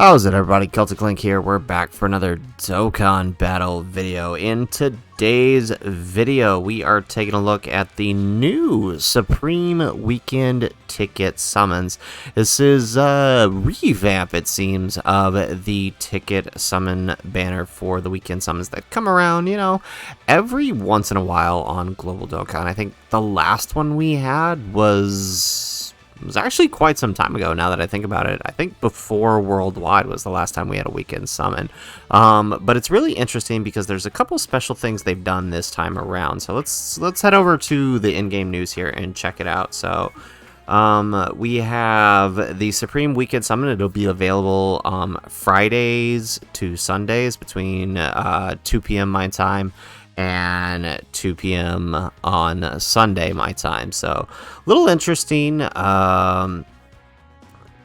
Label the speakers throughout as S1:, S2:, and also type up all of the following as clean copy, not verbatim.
S1: How's it, everybody? Celtic Link here. We're back for another Dokkan battle video. In today's video, we are taking a look at the new Supreme Weekend ticket summons. This is a revamp, it seems, of the ticket summon banner for the weekend summons that come around, you know, every once in a while on Global Dokkan. I think the last one we had was actually quite some time ago, now that I think about it. I think before Worldwide was the last time we had a weekend summon. But it's really interesting because there's a couple special things they've done this time around. So let's head over to the in-game news here and check it out. So we have the Supreme Weekend Summon. It'll be available Fridays to Sundays between 2 p.m. my time and 2 p.m. on Sunday my time. So a little interesting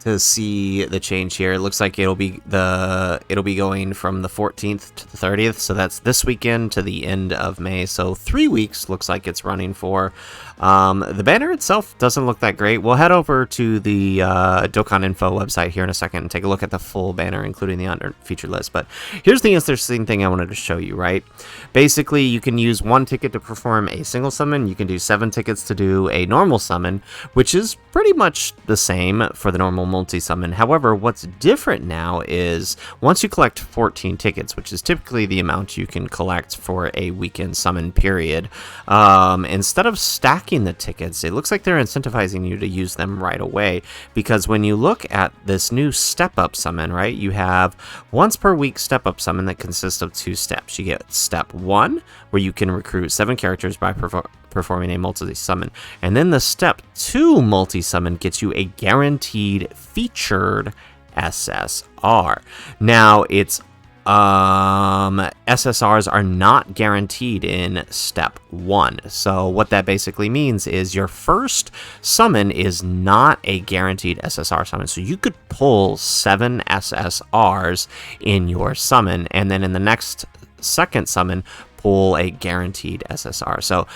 S1: to see the change here. It looks like it'll be going from the 14th to the 30th, so that's this weekend to the end of May. So 3 weeks looks like it's running for. The banner itself doesn't look that great. We'll head over to the Dokkan Info website here in a second and take a look at the full banner, including the unfeatured list. But here's the interesting thing I wanted to show you, right? Basically, you can use 1 ticket to perform a single summon. You can do 7 tickets to do a normal summon, which is pretty much the same for the normal multi-summon. However, what's different now is once you collect 14 tickets, which is typically the amount you can collect for a weekend summon period, instead of stacking the tickets, it looks like they're incentivizing you to use them right away, because when you look at this new step-up summon, right, you have once per week step-up summon that consists of 2 steps. You get step 1, where you can recruit 7 characters by performing a multi-summon, and then the step 2 multi-summon gets you a guaranteed featured SSR. Now, it's SSRs are not guaranteed in step 1. So what that basically means is your first summon is not a guaranteed SSR summon. So you could pull 7 SSRs in your summon, and then in the next second summon pull a guaranteed SSR. So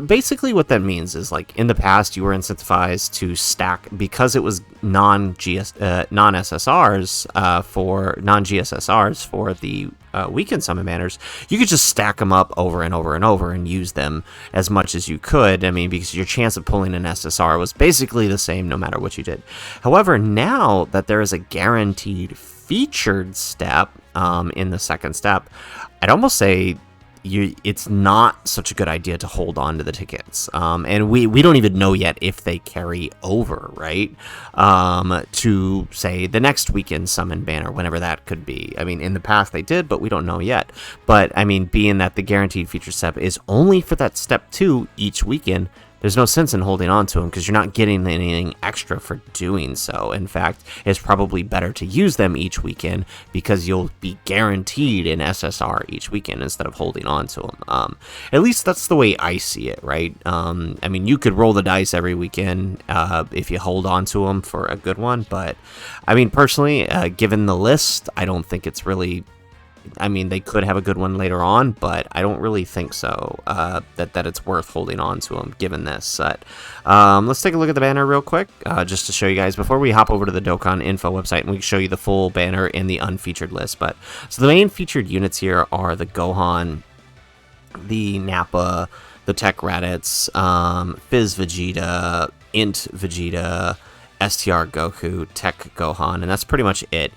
S1: basically what that means is, like, in the past you were incentivized to stack, because it was non-SSRs for non-GSSRs for the weekend summon banners. You could just stack them up over and over and over and use them as much as you could. I mean, because your chance of pulling an SSR was basically the same no matter what you did. However, now that there is a guaranteed featured step in the second step, I'd almost say it's not such a good idea to hold on to the tickets. And we don't even know yet if they carry over, right? To, say, the next weekend summon banner, whenever that could be. I mean, in the past they did, but we don't know yet. But, I mean, being that the guaranteed feature step is only for that step 2 each weekend, there's no sense in holding on to them, because you're not getting anything extra for doing so. In fact, it's probably better to use them each weekend, because you'll be guaranteed an SSR each weekend instead of holding on to them. At least that's the way I see it, right? I mean, you could roll the dice every weekend if you hold on to them for a good one, but I mean, personally, given the list, I don't think it's really... I mean, they could have a good one later on, but I don't really think so, that it's worth holding on to them given this set. Let's take a look at the banner real quick, just to show you guys before we hop over to the Dokkan Info website, and we can show you the full banner in the unfeatured list. But so the main featured units here are the Gohan, the Nappa, the Tech Raditz, Fizz Vegeta, Int Vegeta, STR Goku, Tech Gohan, and that's pretty much it.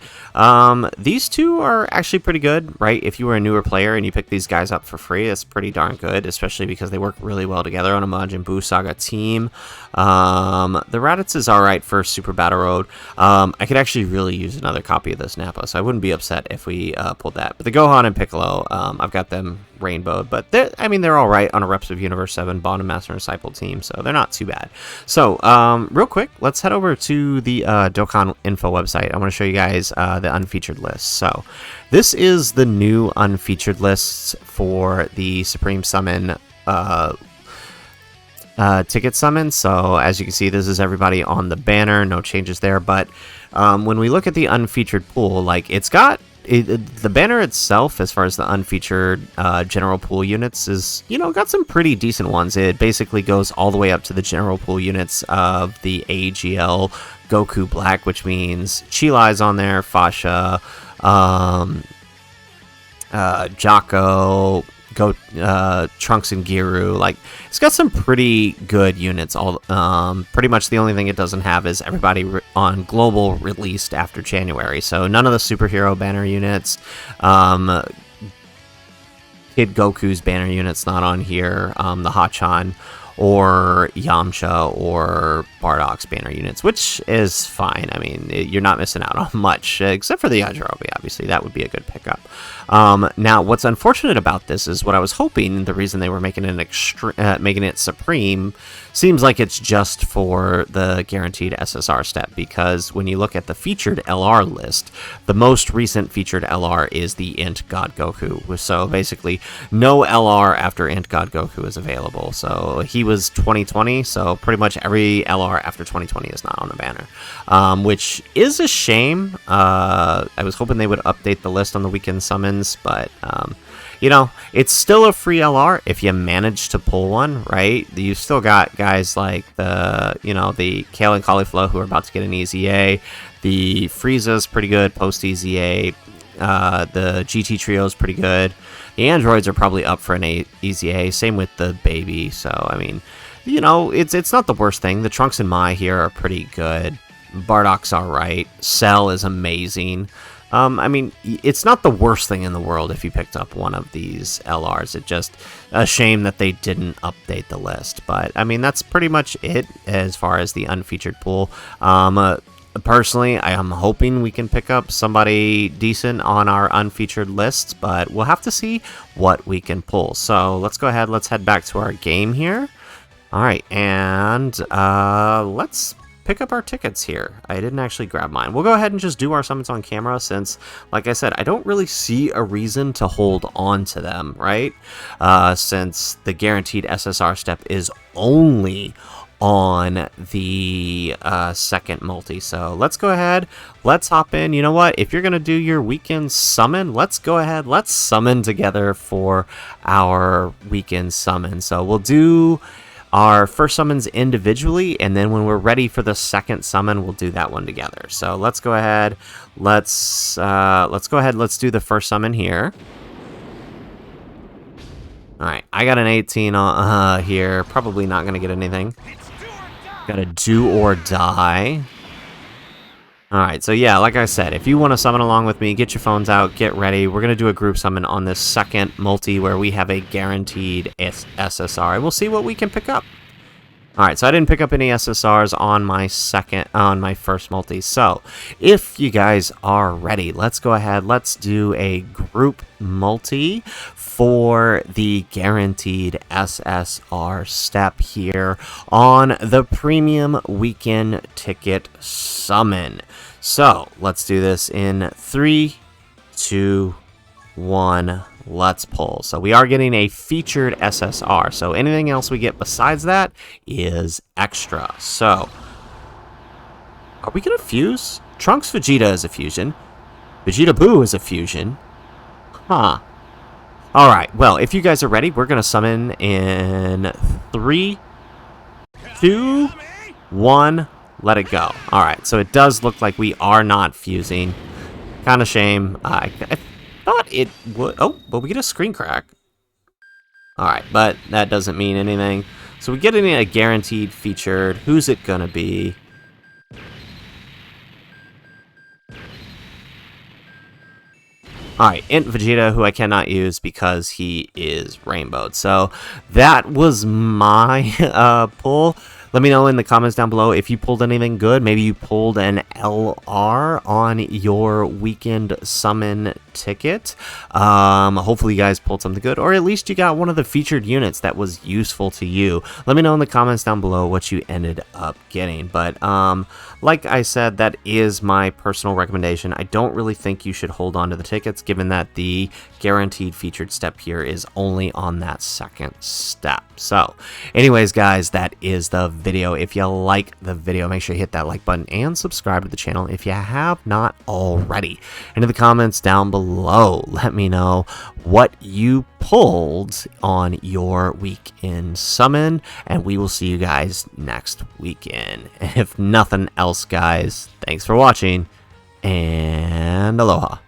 S1: These two are actually pretty good, right? If you were a newer player and you pick these guys up for free, it's pretty darn good, especially because they work really well together on a Majin Buu Saga team. The Raditz is alright for Super Battle Road. I could actually really use another copy of this Nappa, so I wouldn't be upset if we pulled that. But the Gohan and Piccolo, I've got them rainbowed, but they're alright on a Reps of Universe 7 Bottom Master and Disciple team, so they're not too bad. So, real quick, let's head over to the Dokkan Info website. I want to show you guys the unfeatured list. So, this is the new unfeatured lists for the Supreme Summon ticket summon. So, as you can see, this is everybody on the banner. No changes there, but when we look at the unfeatured pool, like, it's got the banner itself, as far as the unfeatured general pool units, is, you know, got some pretty decent ones. It basically goes all the way up to the general pool units of the AGL, Goku Black, which means Chilai's on there, Fasha, Jocko, Trunks and Giru. Like, it's got some pretty good units. All pretty much the only thing it doesn't have is everybody on global released after January. So none of the superhero banner units. Kid Goku's banner unit's not on here. The Hachan or Yamcha or Bardock's banner units, which is fine. I mean, you're not missing out on much, except for the Yajirobe, obviously. That would be a good pickup. Now, what's unfortunate about this is what I was hoping, the reason they were making it Supreme, seems like it's just for the guaranteed SSR step, because when you look at the featured LR list, the most recent featured LR is the Int God Goku. So basically, no LR after Int God Goku is available. So he was 2020, so pretty much every LR after 2020 is not on the banner, which is a shame. I was hoping they would update the list on the weekend summons, but you know, it's still a free LR if you manage to pull one, right? You've still got guys like the Kale and Cauliflower who are about to get an EZA. The Frieza's pretty good post EZA. The GT Trio is pretty good. The androids are probably up for an EZA. Same with the baby. So I mean, you know, it's not the worst thing. The Trunks and Mai here are pretty good. Bardock's alright. Cell is amazing. I mean, it's not the worst thing in the world if you picked up one of these LRs. It's just a shame that they didn't update the list. But, I mean, that's pretty much it as far as the unfeatured pool. Personally, I am hoping we can pick up somebody decent on our unfeatured lists, but we'll have to see what we can pull. So, let's go ahead. Let's head back to our game here. All right, and let's pick up our tickets here. I didn't actually grab mine. We'll go ahead and just do our summons on camera since, like I said, I don't really see a reason to hold on to them, right? Since the guaranteed SSR step is only on the second multi. So let's go ahead. Let's hop in. You know what? If you're going to do your weekend summon, let's go ahead. Let's summon together for our weekend summon. So we'll do our first summons individually, and then when we're ready for the second summon, we'll do that one together. So let's go ahead. Let's go ahead. Let's do the first summon here. All right, I got an 18 here. Probably not gonna get anything. Got a do or die. All right, so yeah, like I said, if you want to summon along with me, get your phones out, get ready. We're going to do a group summon on this second multi where we have a guaranteed SSR, and we'll see what we can pick up. All right, so I didn't pick up any SSRs on my first multi. So if you guys are ready, let's go ahead. Let's do a group multi for the guaranteed SSR step here on the premium weekend ticket summon. So let's do this in 3, 2, 1. Let's pull. So we are getting a featured SSR. So anything else we get besides that is extra. So are we going to fuse? Trunks Vegeta is a fusion. Vegeta Boo is a fusion. Huh. All right. Well, if you guys are ready, we're going to summon in 3, 2, 1. Let it go. All right. So it does look like we are not fusing. Kind of shame. I thought it would. Oh, but we get a screen crack. All right, but that doesn't mean anything. So we get a guaranteed featured. Who's it gonna be? All right, Int Vegeta, who I cannot use because he is rainbowed. So that was my pull. Let me know in the comments down below if you pulled anything good. Maybe you pulled an LR on your weekend summon ticket. Hopefully you guys pulled something good, or at least you got one of the featured units that was useful to you. Let me know in the comments down below what you ended up getting. But like I said, that is my personal recommendation. I don't really think you should hold on to the tickets, given that the guaranteed featured step here is only on that second step. So anyways, guys, that is the video. If you like the video, make sure you hit that like button and subscribe to the channel if you have not already. And in the comments down below, let me know what you pulled on your weekend summon, and we will see you guys next weekend. And if nothing else, guys, thanks for watching, and aloha.